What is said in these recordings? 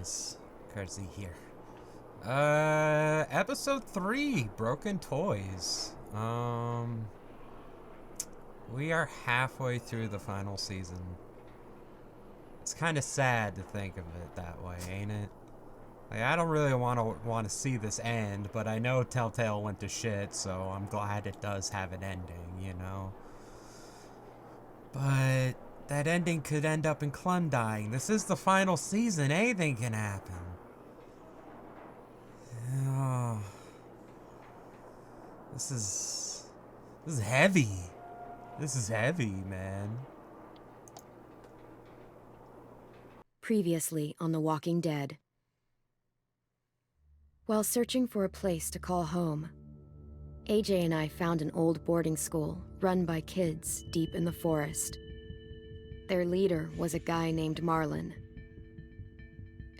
guys, Karzie here. Episode 3, Broken Toys. We are halfway through the final season. It's kind of sad to think of it that way, ain't it? Like, I don't really want to see this end, but I know Telltale went to shit, so I'm glad it does have an ending, you know? But that ending could end up in Clem dying. This is the final season. Anything can happen. Oh, this is heavy. This is heavy, man. Previously on The Walking Dead. While searching for a place to call home, AJ and I found an old boarding school run by kids deep in the forest. Their leader was a guy named Marlon,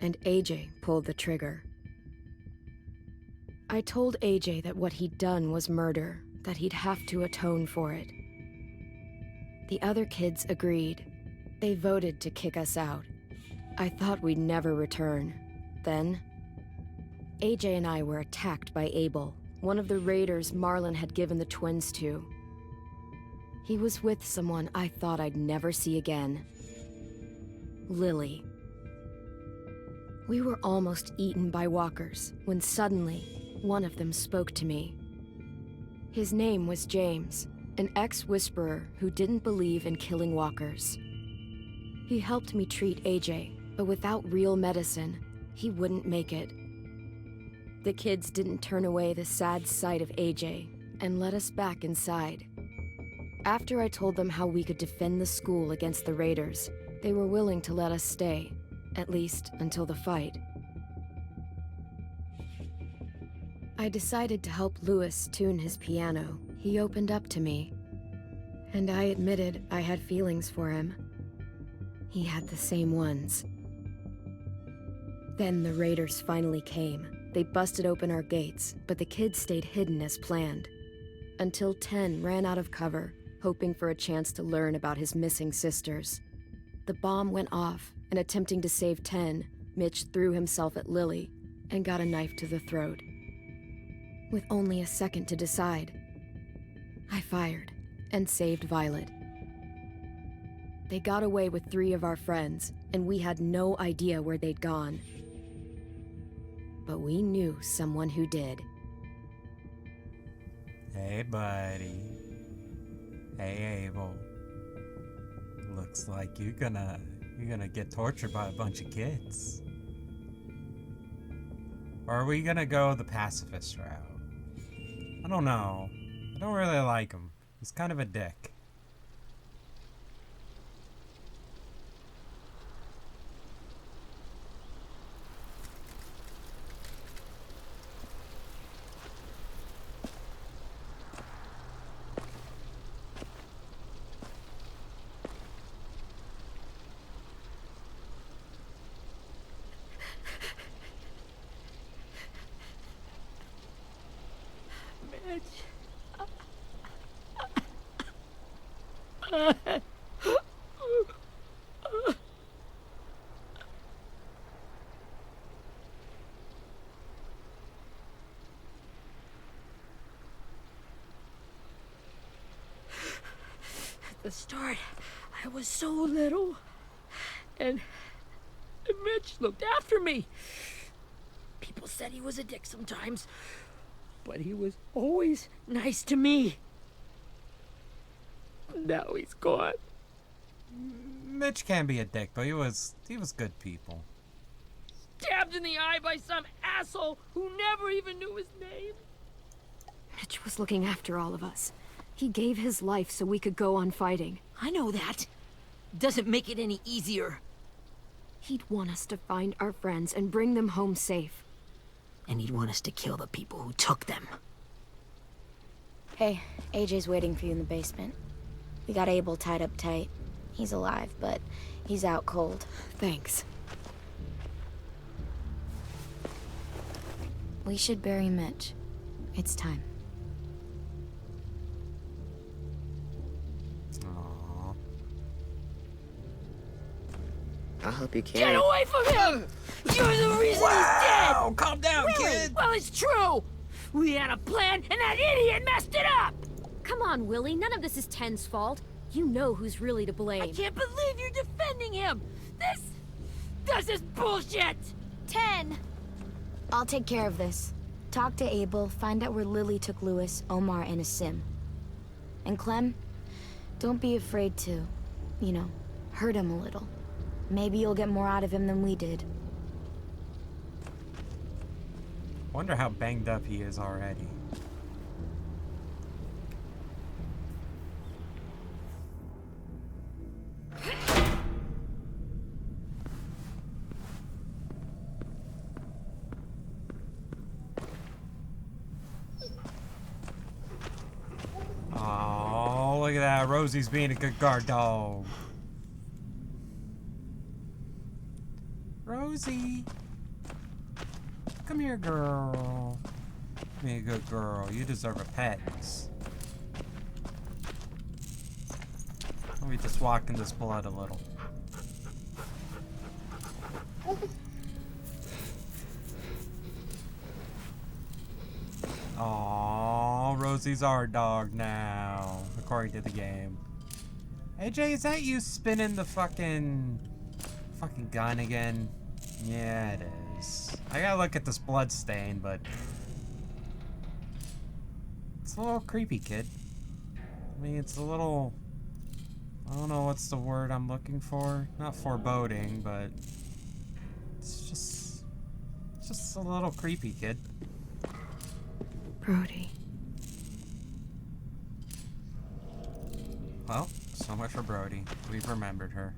and AJ pulled the trigger. I told AJ that what he'd done was murder, that he'd have to atone for it. The other kids agreed. They voted to kick us out. I thought we'd never return. Then, AJ and I were attacked by Abel, one of the raiders Marlon had given the twins to. He was with someone I thought I'd never see again. Lily. We were almost eaten by walkers when suddenly one of them spoke to me. His name was James, an ex-whisperer who didn't believe in killing walkers. He helped me treat AJ, but without real medicine, he wouldn't make it. The kids didn't turn away the sad sight of AJ and let us back inside. After I told them how we could defend the school against the raiders, they were willing to let us stay, at least until the fight. I decided to help Louis tune his piano. He opened up to me, and I admitted I had feelings for him. He had the same ones. Then the raiders finally came. They busted open our gates, but the kids stayed hidden as planned. Until 10 ran out of cover, hoping for a chance to learn about his missing sisters. The bomb went off, and attempting to save 10, Mitch threw himself at Lily and got a knife to the throat. With only a second to decide, I fired and saved Violet. They got away with 3 of our friends, and we had no idea where they'd gone. But we knew someone who did. Hey, buddy. Hey, Abel. Looks like you're gonna get tortured by a bunch of kids. Or are we gonna go the pacifist route? I don't know. I don't really like him. He's kind of a dick. At the start, I was so little, and Mitch looked after me. People said he was a dick sometimes, but he was always nice to me. Now he's gone. Mitch can be a dick, but he was good people. Stabbed in the eye by some asshole who never even knew his name. Mitch was looking after all of us. He gave his life so we could go on fighting. I know that. Doesn't make it any easier. He'd want us to find our friends and bring them home safe. And he'd want us to kill the people who took them. Hey, AJ's waiting for you in the basement. We got Abel tied up tight. He's alive, but he's out cold. Thanks. We should bury Mitch. It's time. Aww. hope you Get can. away from him! You're the reason he's dead! Oh, calm down, Really? kid! Well, it's true! We had a plan, and that idiot messed it up! Come on, Willie. None of this is Ten's fault. You know who's really to blame. I can't believe you're defending him! This is bullshit! 10! I'll take care of this. Talk to Abel, find out where Lily took Lewis, Omar, and Asim. And Clem, don't be afraid to, you know, hurt him a little. Maybe you'll get more out of him than we did. Wonder how banged up he is already. Oh, look at that. Rosie's being a good guard dog. Rosie. Come here, girl. Be a good girl. You deserve a pet. Let me just walk in this blood a little. Aww, Rosie's our dog now, according to the game. AJ, is that you spinning the fucking gun again? Yeah, it is. I gotta look at this blood stain, but it's a little creepy, kid. I mean, it's a little, I don't know what's the word I'm looking for. Not foreboding, but it's just a little creepy, kid. Brody. Well, so much for Brody. We've remembered her.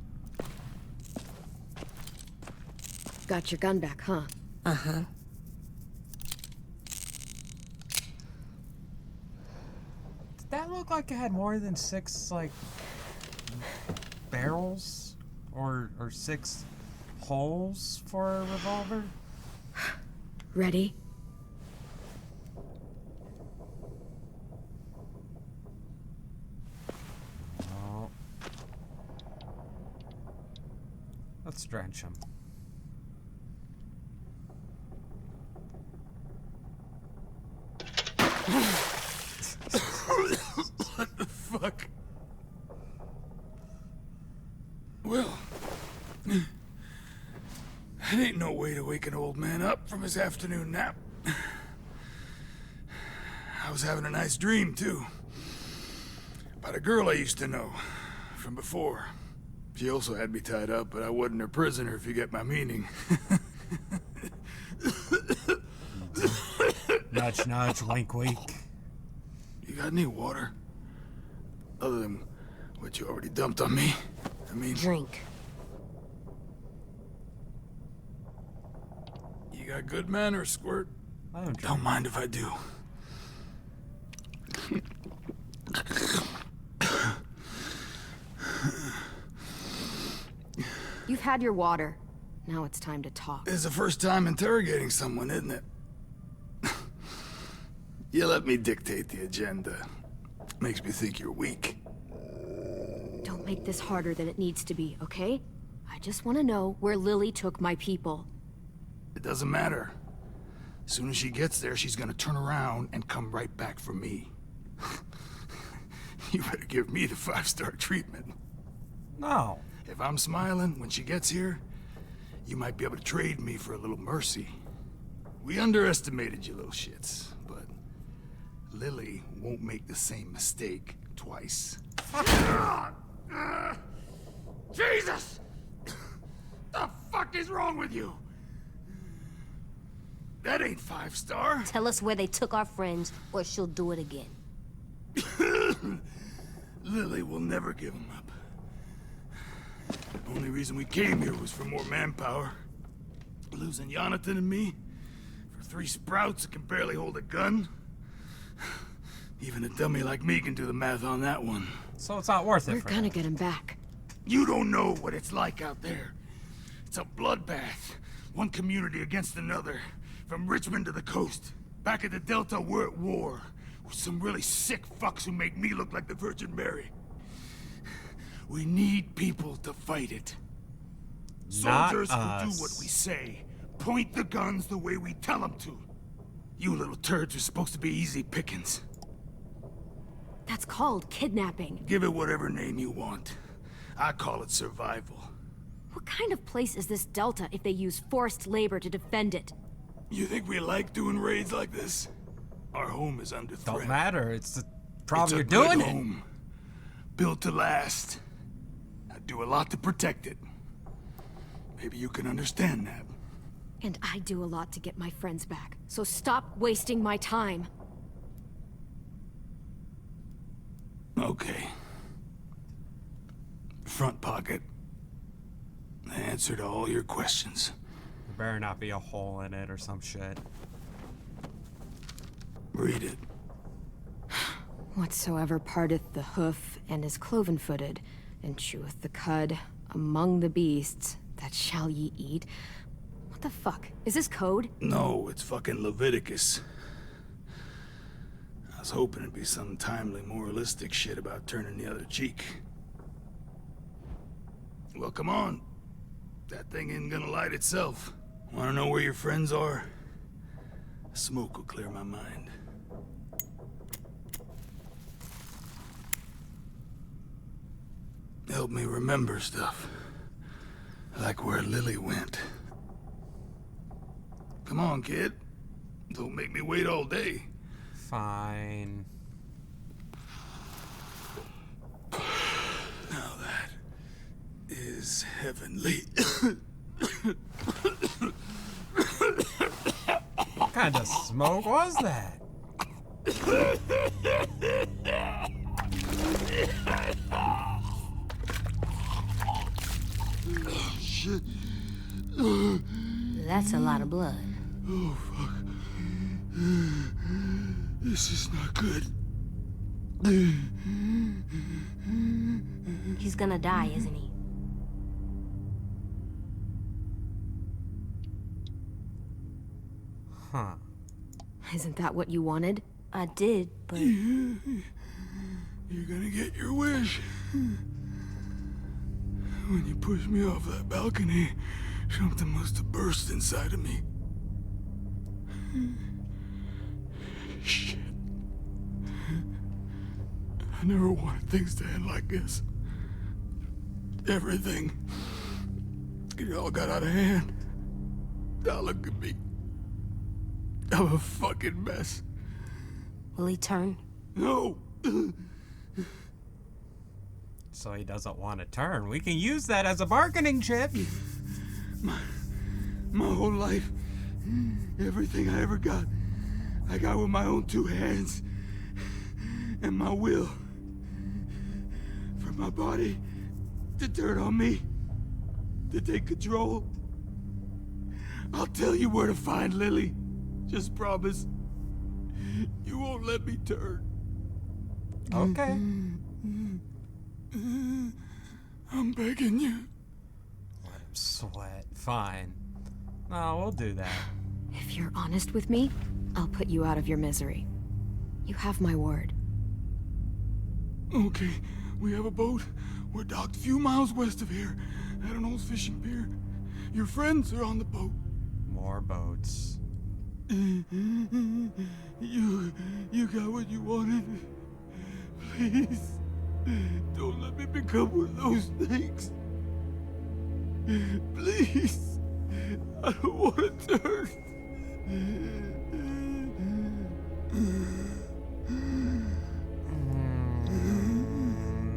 Got your gun back, huh? Uh-huh. Did that look like it had more than 6, like, barrels? Or 6 holes for a revolver? Ready? Oh. Let's drench him. What the fuck? Well, that ain't no way to wake an old man up from his afternoon nap. I was having a nice dream, too. About a girl I used to know from before. She also had me tied up, but I wasn't her prisoner, if you get my meaning. Nudge, nudge, wink, wink. You got any water? Other than what you already dumped on me? I mean... Drink. You got good manners, Squirt. I don't Don't mind if I do. You've had your water. Now it's time to talk. It's the first time interrogating someone, isn't it? You let me dictate the agenda. Makes me think you're weak. Don't make this harder than it needs to be, okay? I just want to know where Lily took my people. It doesn't matter. As soon as she gets there, she's gonna turn around and come right back for me. You better give me the 5-star treatment. No. If I'm smiling when she gets here, you might be able to trade me for a little mercy. We underestimated you little shits, but Lily won't make the same mistake twice. Jesus! The fuck is wrong with you? That ain't 5-star. Tell us where they took our friends, or she'll do it again. Lily will never give them up. Only reason we came here was for more manpower. Losing Jonathan and me for 3 sprouts that can barely hold a gun. Even a dummy like me can do the math on that one. So it's not worth it We're for gonna him. get him back. You don't know what it's like out there. It's a bloodbath. One community against another. From Richmond to the coast. Back at the Delta, we're at war. With some really sick fucks who make me look like the Virgin Mary. We need people to fight it. Soldiers Not will do us. what we say. Point the guns the way we tell them to. You little turds are supposed to be easy pickings. That's called kidnapping. Give it whatever name you want. I call it survival. What kind of place is this Delta if they use forced labor to defend it? You think we like doing raids like this? Our home is under threat. Don't matter. It's the problem It's you're a good doing it. home. Built to last. I do a lot to protect it. Maybe you can understand that. And I do a lot to get my friends back. So stop wasting my time. Okay. Front pocket. The answer to all your questions. There better not be a hole in it or some shit. Read it. Whatsoever parteth the hoof and is cloven-footed, and cheweth the cud among the beasts, that shall ye eat. What the fuck? Is this code? No, it's fucking Leviticus. I was hoping it'd be some timely, moralistic shit about turning the other cheek. Well, come on. That thing ain't gonna light itself. Wanna know where your friends are? Smoke will clear my mind. Help me remember stuff. Like where Lily went. Come on, kid. Don't make me wait all day. Fine. Now that is heavenly. What kind of smoke was that? Shit. That's a lot of blood. Oh, fuck. This is not good. He's gonna die, isn't he? Huh. Isn't that what you wanted? I did, but You're gonna get your wish. When you pushed me off that balcony, something must have burst inside of me. Shit. I never wanted things to end like this. Everything. It all got out of hand. Now look at me. I'm a fucking mess. will he turn? No. So he doesn't want to turn. We can use that as a bargaining chip. My whole life, everything I ever got, I got with my own two hands and my will. For my body to turn on me, to take control. I'll tell you where to find Lily. Just promise. You won't let me turn. Okay. I'm begging you. Let him sweat. Fine. No, we'll do that. If you're honest with me, I'll put you out of your misery. You have my word. Okay, we have a boat. We're docked a few miles west of here at an old fishing pier. Your friends are on the boat. More boats. You got what you wanted. Please, don't let me become one of those things. Please, I don't want to turn.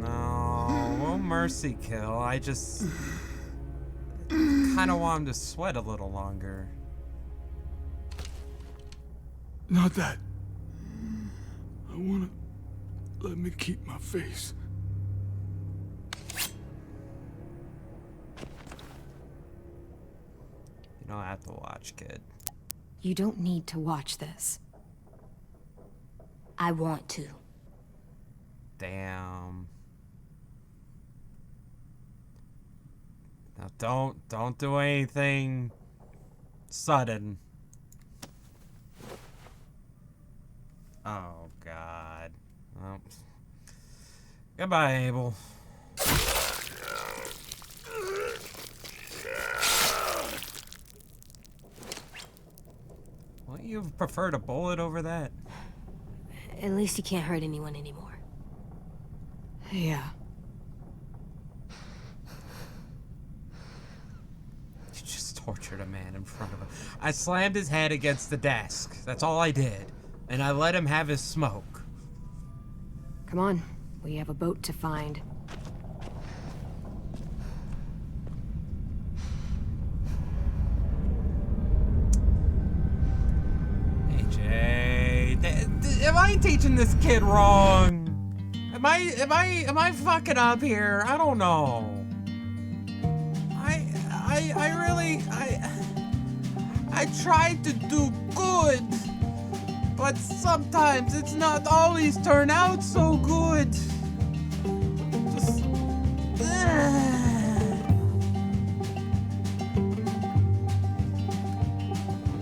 No, we'll mercy kill. I just kind of want him to sweat a little longer. Not that. I want to let me keep my face. You don't have to watch, kid. You don't need to watch this. I want to. Damn. Now don't do anything sudden. Oh God. Well, goodbye, Abel. you have preferred a bullet over that? At least you can't hurt anyone anymore. Yeah. You just tortured a man in front of him. I slammed his head against the desk. That's all I did. And I let him have his smoke. Come on. We have a boat to find. AJ, am I teaching this kid wrong? Am I fucking up here? I don't know. I tried to do good, but sometimes it's not always turn out so good. Just,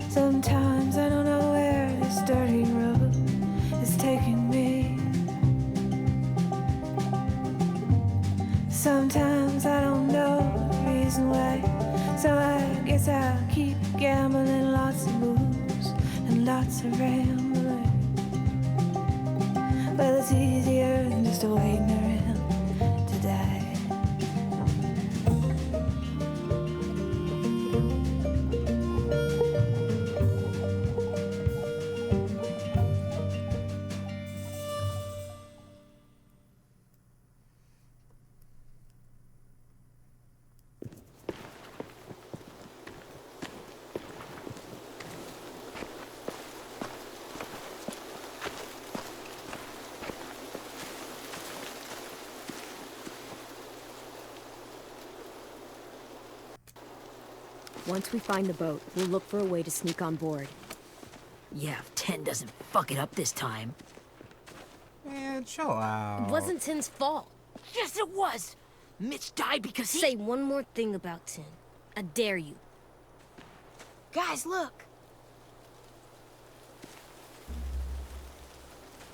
Sometimes I don't know where this dirty road is taking me. Sometimes I don't know the reason why. So I guess I'll keep gambling, lots of moves and lots of rambling. Well, it's easier than just waiting around to die. Once we find the boat, we'll look for a way to sneak on board. Yeah, if 10 doesn't fuck it up this time. man, chill out. It wasn't Tin's fault. Yes, it was! Mitch died because he... Say one more thing about Tin. I dare you. Guys, look.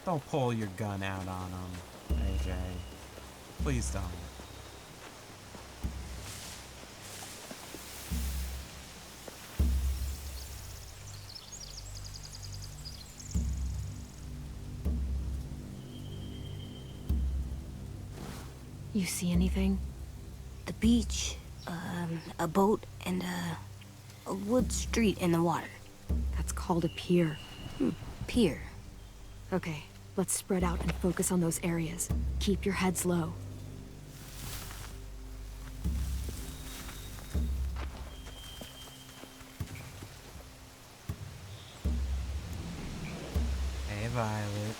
Don't pull your gun out on him, AJ. Please don't. You see anything? The beach, a boat, and a wood street in the water. That's called a pier. Pier. Okay, let's spread out and focus on those areas. Keep your heads low. Hey, Violet.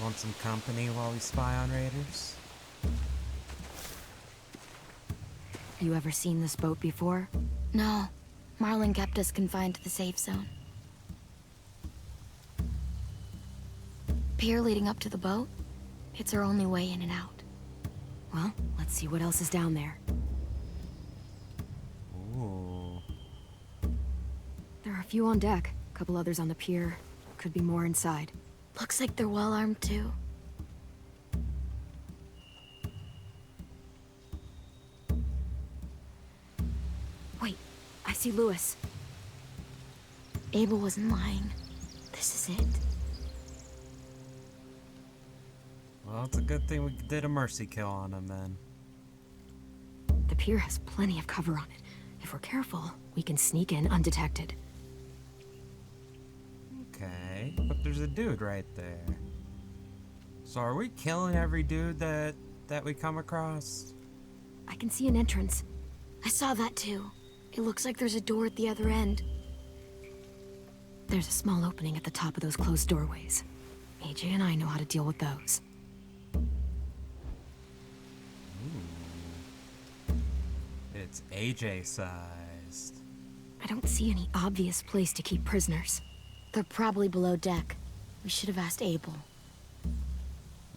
Want some company while we spy on raiders? You ever seen this boat before? No, Marlin kept us confined to the safe zone. Pier leading up to the boat? It's our only way in and out. Well, let's see what else is down there. Ooh. There are a few on deck, a couple others on the pier. Could be more inside. Looks like they're well armed too. Wait, I see Lewis. Abel wasn't lying. This is it. Well, it's a good thing we did a mercy kill on him then. The pier has plenty of cover on it. If we're careful, we can sneak in undetected. Okay, but there's a dude right there. So are we killing every dude that we come across? I can see an entrance. I saw that too. It looks like there's a door at the other end. There's a small opening at the top of those closed doorways. AJ and I know how to deal with those. It's AJ sized. I don't see any obvious place to keep prisoners. They're probably below deck. We should have asked Abel.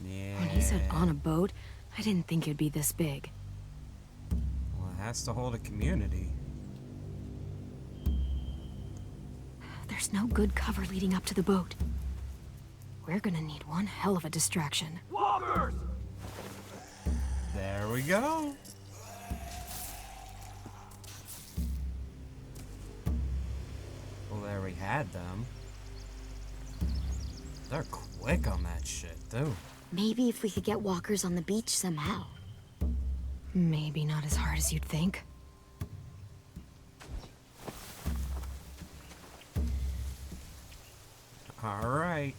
Yeah. When he said on a boat, I didn't think it'd be this big. Well, it has to hold a community. There's no good cover leading up to the boat. We're gonna need one hell of a distraction. Walkers! There we go. Well, there we had them. They're quick on that shit, too. Maybe if we could get walkers on the beach somehow. Maybe not as hard as you'd think. Alright.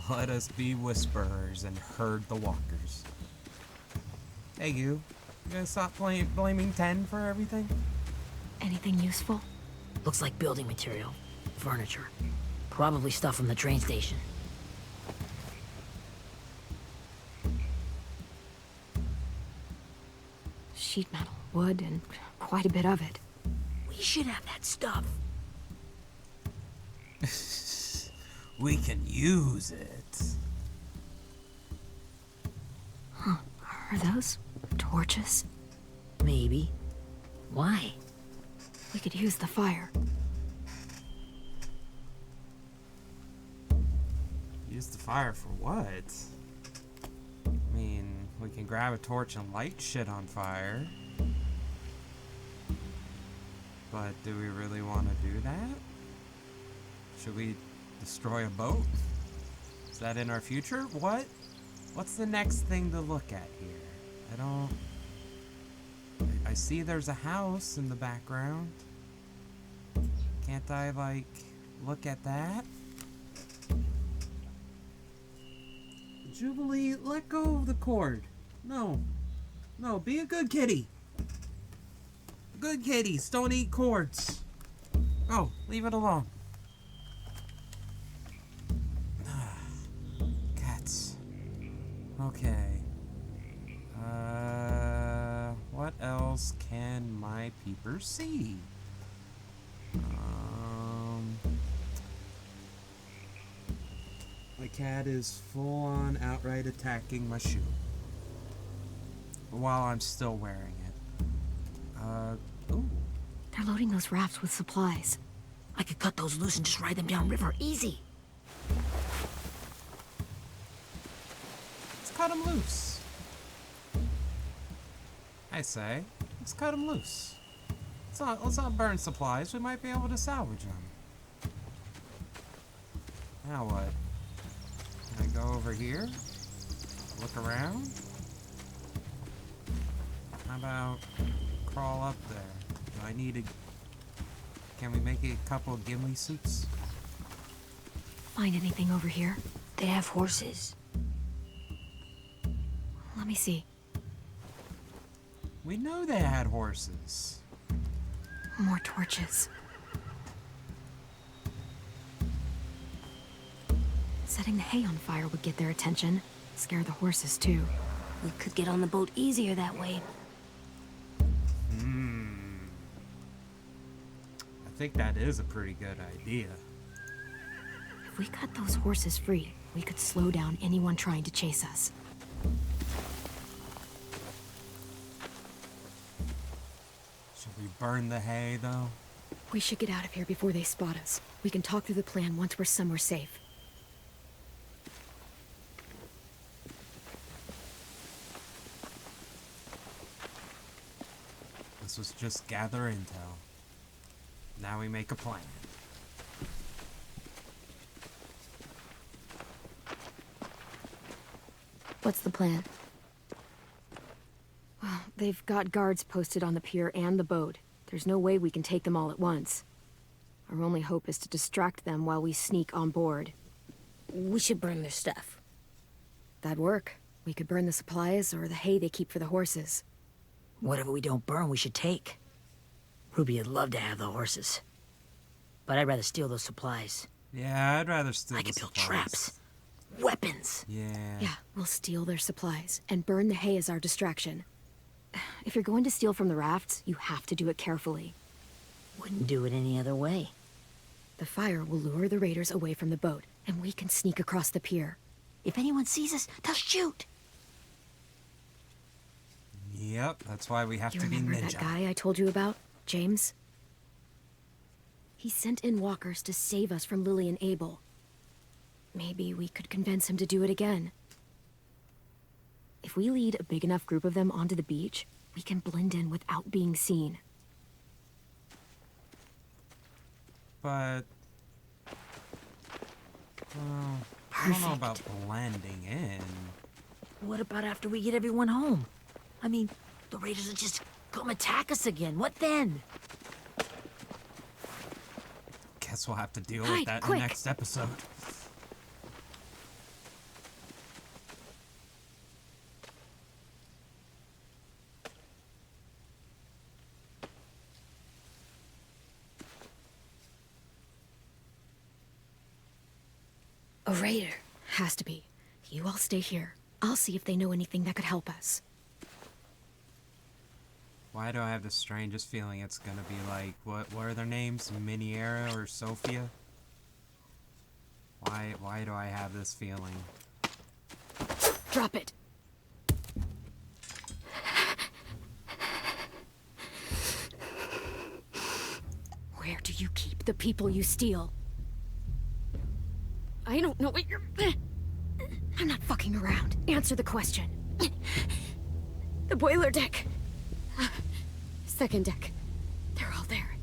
Let us be whisperers and herd the walkers. Hey, you gonna stop blaming 10 for everything? Anything useful? Looks like building material. Furniture. Probably stuff from the train station. Sheet metal, wood, and quite a bit of it. We should have that stuff. We can use it. Are those torches? Maybe. Why? We could use the fire. Use the fire for what? I mean, we can grab a torch and light shit on fire. But do we really want to do that? Should we destroy a boat? Is that in our future? What? What's the next thing to look at here? I see there's a house in the background. Can't I, like, look at that? Jubilee, let go of the cord. No. No, be a good kitty. Good kitties don't eat cords. Oh, leave it alone. Cats. Okay. What else can my peepers see? My cat is full on outright attacking my shoe while I'm still wearing it. Ooh. They're loading those rafts with supplies. I could cut those loose and just ride them downriver. Easy. Let's cut them loose. I say, let's cut them loose. Let's not burn supplies. We might be able to salvage them. Now what? Can I go over here? Look around? How about crawl up there? Do I need a... Can we make a couple of Gimli suits? Find anything over here? They have horses. Let me see. We know they had horses. More torches. Setting the hay on fire would get their attention. Scare the horses, too. We could get on the boat easier that way. I think that is a pretty good idea. If we cut those horses free, we could slow down anyone trying to chase us. Should we burn the hay, though? We should get out of here before they spot us. We can talk through the plan once we're somewhere safe. This was just gather intel. Now we make a plan. What's the plan? Well, they've got guards posted on the pier and the boat. There's no way we can take them all at once. Our only hope is to distract them while we sneak on board. We should burn their stuff. That'd work. We could burn the supplies or the hay they keep for the horses. Whatever we don't burn, we should take. Ruby would love to have the horses. But I'd rather steal those supplies. Yeah, I'd rather steal I the could build supplies. traps. Weapons. Yeah. We'll steal their supplies and burn the hay as our distraction. If you're going to steal from the rafts, you have to do it carefully. Wouldn't do it any other way. The fire will lure the raiders away from the boat, and we can sneak across the pier. If anyone sees us, they'll shoot. Yep, that's why we have You to be remember ninja. that guy I told you about? James? He sent in walkers to save us from Lily and Abel. Maybe we could convince him to do it again. If we lead a big enough group of them onto the beach, we can blend in without being seen. But... I don't know about blending in. What about after we get everyone home? I mean, the raiders will just come attack us again. What then? Guess we'll have to deal Hide, with that in quick. the next episode. A raider. Has to be. You all stay here. I'll see if they know anything that could help us. Why do I have the strangest feeling it's gonna be like, what are their names? Miniera or Sophia? Why do I have this feeling? Drop it. Where do you keep the people you steal? I don't know what you're... I'm not fucking around. Answer the question. The boiler deck. Second deck. They're all there.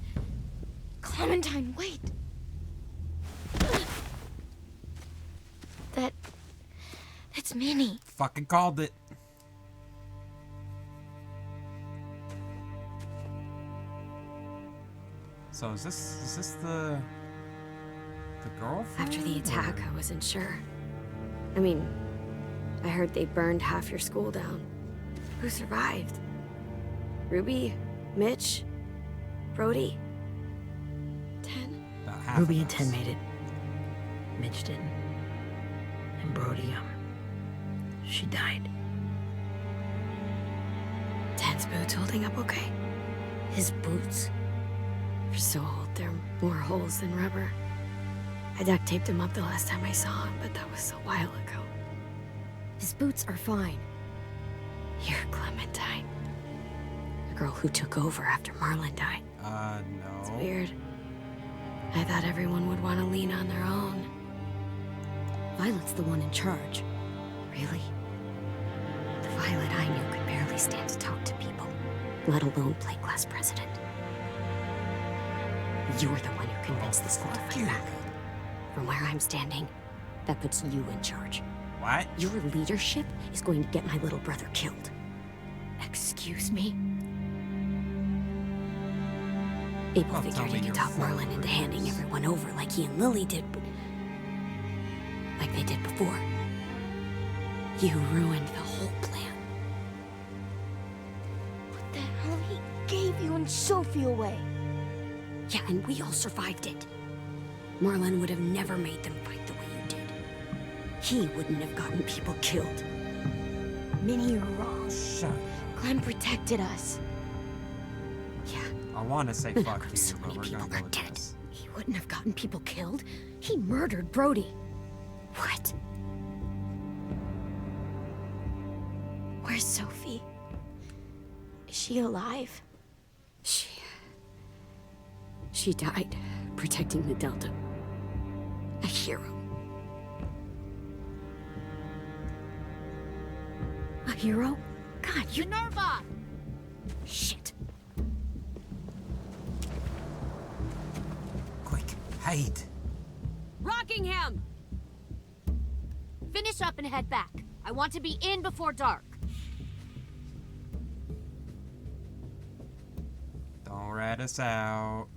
Clementine, wait. That's Minnie. Fucking called it. So is this the girlfriend? After the attack, I wasn't sure. I mean, I heard they burned half your school down. Who survived? Ruby? Mitch? Brody? 10? About half Ruby of and us. 10 made it. Mitch didn't. And Brody, she died. 10's boots holding up okay? His boots? They're so old, there are more holes than rubber. I duct taped him up the last time I saw him, but that was a while ago. His boots are fine. You're Clementine. The girl who took over after Marlon died. No. It's weird. I thought everyone would want to lean on their own. Violet's the one in charge. Really? The Violet I knew could barely stand to talk to people, let alone play class president. You're the one who convinced the school to fight back. From where I'm standing, that puts you in charge. What? Your leadership is going to get my little brother killed. Excuse me? Abel Don't tell figured me he your could talk Marlon into handing everyone over like he and Lily did, like they did before. You ruined the whole plan. What the hell? He gave you and Sophie away. Yeah, and we all survived it. Marlon would have never made them fight the way you did. He wouldn't have gotten people killed. Minnie, you're wrong. Shut up. Clem protected us. Yeah, I want to say Now fuck you, so but many we're people gonna go are with dead. this. He wouldn't have gotten people killed. He murdered Brody. What? Where's Sophie? Is she alive? She died protecting the Delta. A hero. A hero? God, you... Minerva! Shit. Quick, hide. Rockingham! Finish up and head back. I want to be in before dark. Don't rat us out.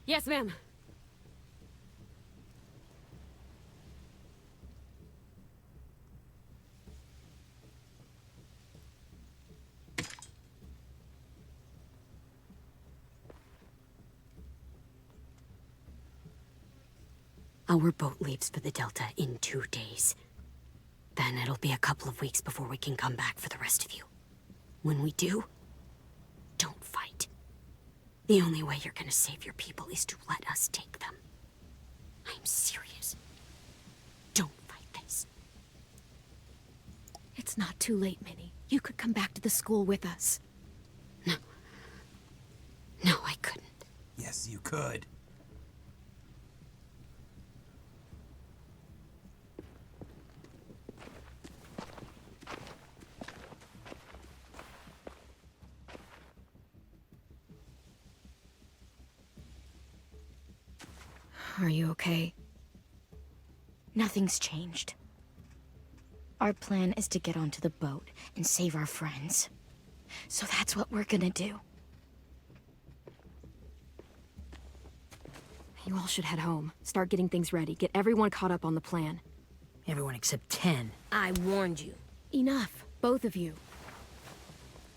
Yes, ma'am. Our boat leaves for the Delta in 2 days. Then it'll be a couple of weeks before we can come back for the rest of you. When we do, don't fight. The only way you're gonna save your people is to let us take them. I'm serious. Don't fight this. It's not too late, Minnie. You could come back to the school with us. No. No, I couldn't. Yes, you could. Are you okay? Nothing's changed. Our plan is to get onto the boat and save our friends. So that's what we're gonna do. You all should head home. Start getting things ready. Get everyone caught up on the plan. Everyone except 10. I warned you. Enough, both of you.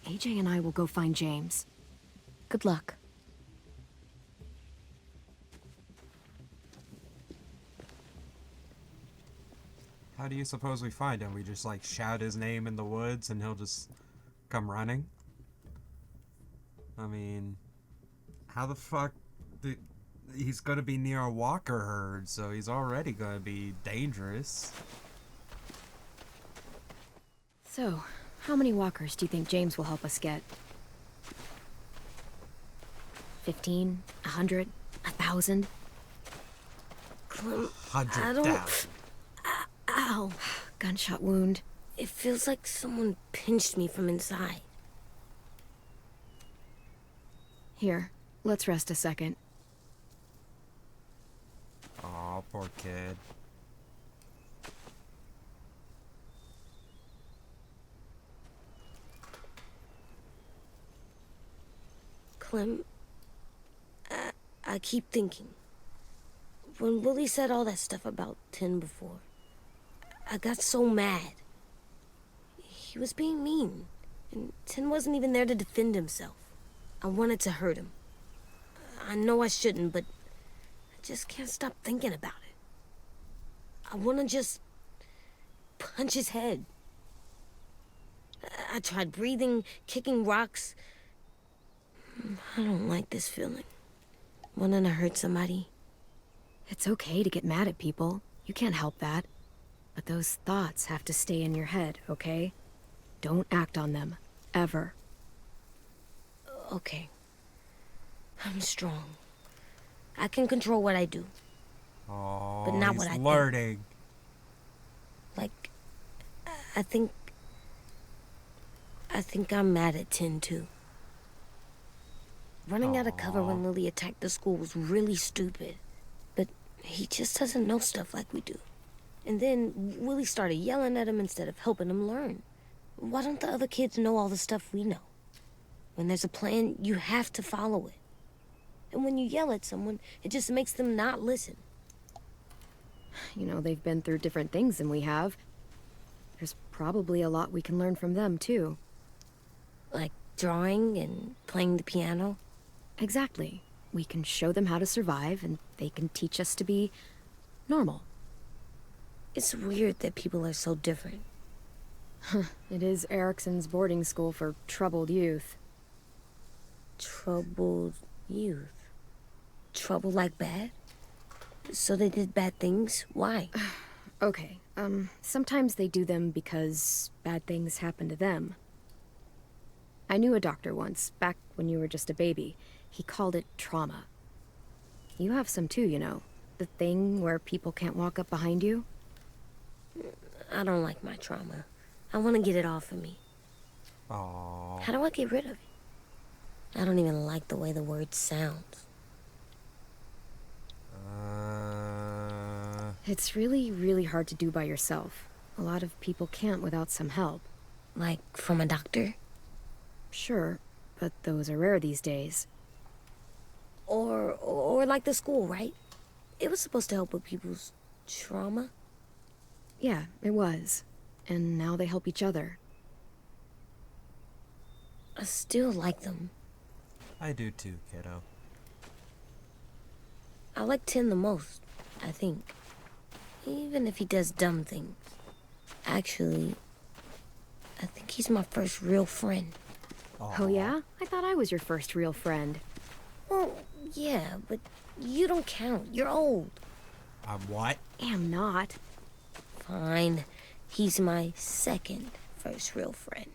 AJ and I will go find James. Good luck. How do you suppose we find him? We just like shout his name in the woods and he'll just come running? I mean, how the fuck he's gonna be near a walker herd, so he's already gonna be dangerous. So, how many walkers do you think James will help us get? 15? 100? 1,000? Clem, 100,000. Ow. Gunshot wound. It feels like someone pinched me from inside. Here, let's rest a second. Aw, poor kid. Clem, I keep thinking. When Willie said all that stuff about 10 before, I got so mad. He was being mean, and 10 wasn't even there to defend himself. I wanted to hurt him. I know I shouldn't, but I just can't stop thinking about it. I want to just punch his head. I tried breathing, kicking rocks. I don't like this feeling. Wanting to hurt somebody. It's okay to get mad at people. You can't help that. But those thoughts have to stay in your head, okay? Don't act on them. Ever. Okay. I'm strong. I can control what I do. Oh, But not he's what I think. learning. Like, I think I'm mad at 10 too. Running out of cover when Lily attacked the school was really stupid. But he just doesn't know stuff like we do. And then Willie started yelling at him instead of helping him learn. Why don't the other kids know all the stuff we know? When there's a plan, you have to follow it. And when you yell at someone, it just makes them not listen. You know, they've been through different things than we have. There's probably a lot we can learn from them, too. Like drawing and playing the piano. Exactly. We can show them how to survive, and they can teach us to be normal. It's weird that people are so different. It is Erickson's boarding school for troubled youth. Troubled youth. Trouble like bad? So they did bad things? Why? Okay, sometimes they do them because bad things happen to them. I knew a doctor once, back when you were just a baby. He called it trauma. You have some too, you know. The thing where people can't walk up behind you. I don't like my trauma. I want to get it off of me. Aww. How do I get rid of it? I don't even like the way the word sounds. It's really, really hard to do by yourself. A lot of people can't without some help. Like from a doctor? Sure, but those are rare these days. Or like the school, right? It was supposed to help with people's trauma. Yeah, it was. And now they help each other. I still like them. I do too, kiddo. I like 10 the most, I think. Even if he does dumb things. Actually, I think he's my first real friend. Aww. Oh yeah? I thought I was your first real friend. Well, yeah, but you don't count. You're old. I'm what? Am not. Fine. He's my second first real friend.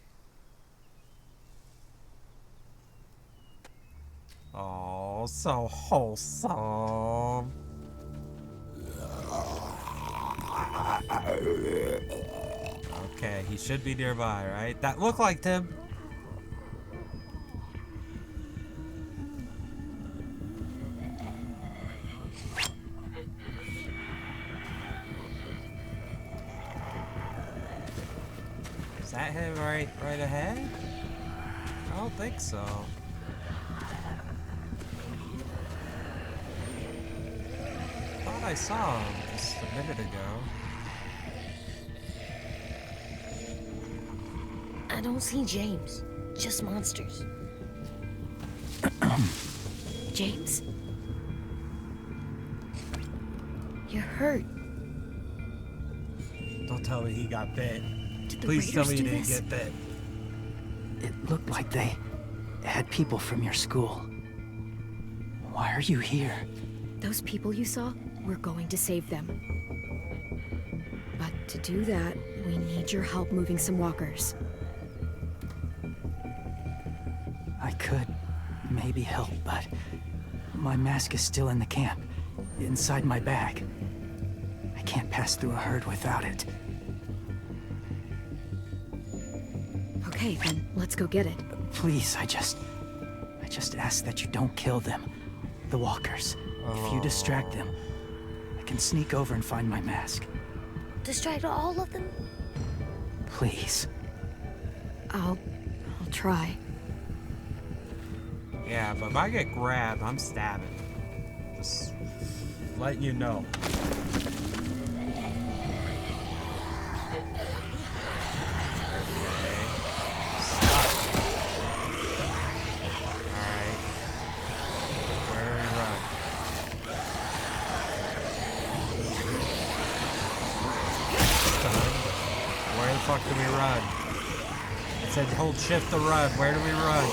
Oh, so wholesome. Okay, he should be nearby, right? That looked like Tim. Is that him right ahead? I don't think so. Thought I saw him just a minute ago. I don't see James. Just monsters. James? You're hurt. Don't tell me he got bit. Did the Please tell raiders me he do didn't this? get bit. It looked like they had people from your school. Why are you here? Those people you saw, we're going to save them. But to do that, we need your help moving some walkers. I could maybe help, but my mask is still in the camp, inside my bag. I can't pass through a herd without it. Okay, then let's go get it. Please, I just ask that you don't kill them. The walkers. If you distract them, I can sneak over and find my mask. Distract all of them? Please. I'll try. Yeah, but if I get grabbed, I'm stabbing. Just letting you know. Where the fuck do we run? It said hold shift to run. Where do we run?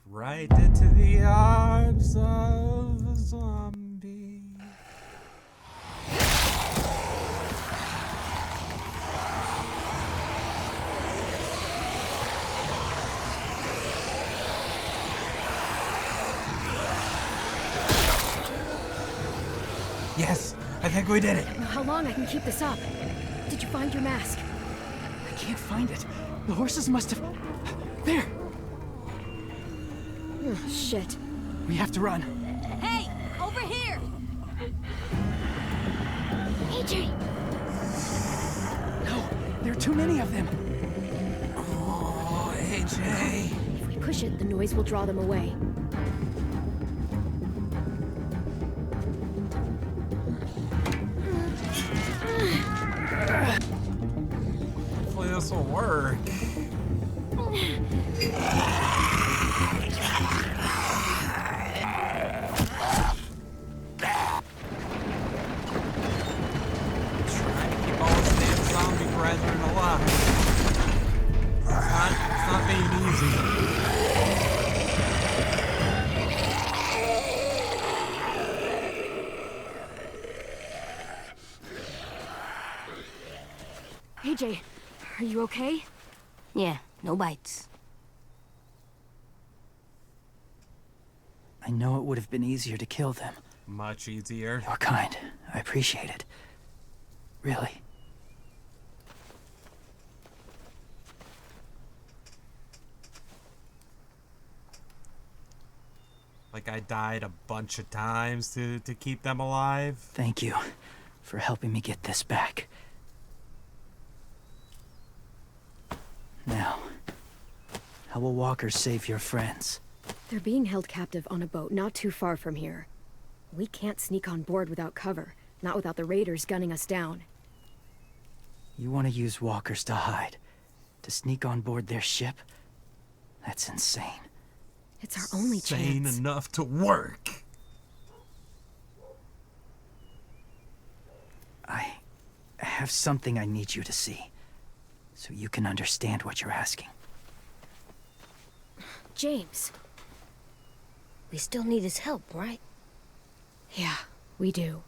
Right into the arms of a zombie. Yes, I think we did it. How long I can keep this up? Did you find your mask? I can't find it. The horses must have... There! Oh, shit. We have to run. Hey, over here! AJ! No, there are too many of them. Oh, AJ. If we push it, the noise will draw them away. Hopefully this will work. Trying to keep all his damn zombie brethren alive. It's not being easy. AJ, are you okay? Yeah, no bites. I know it would have been easier to kill them. Much easier. You're kind. I appreciate it. Really. Like I died a bunch of times to keep them alive. Thank you for helping me get this back. Now, how will walkers save your friends? They're being held captive on a boat not too far from here. We can't sneak on board without cover, not without the raiders gunning us down. You want to use walkers to hide? To sneak on board their ship? That's insane. It's our only Sane chance. enough to work. I have something I need you to see, so you can understand what you're asking. James. We still need his help, right? Yeah, we do.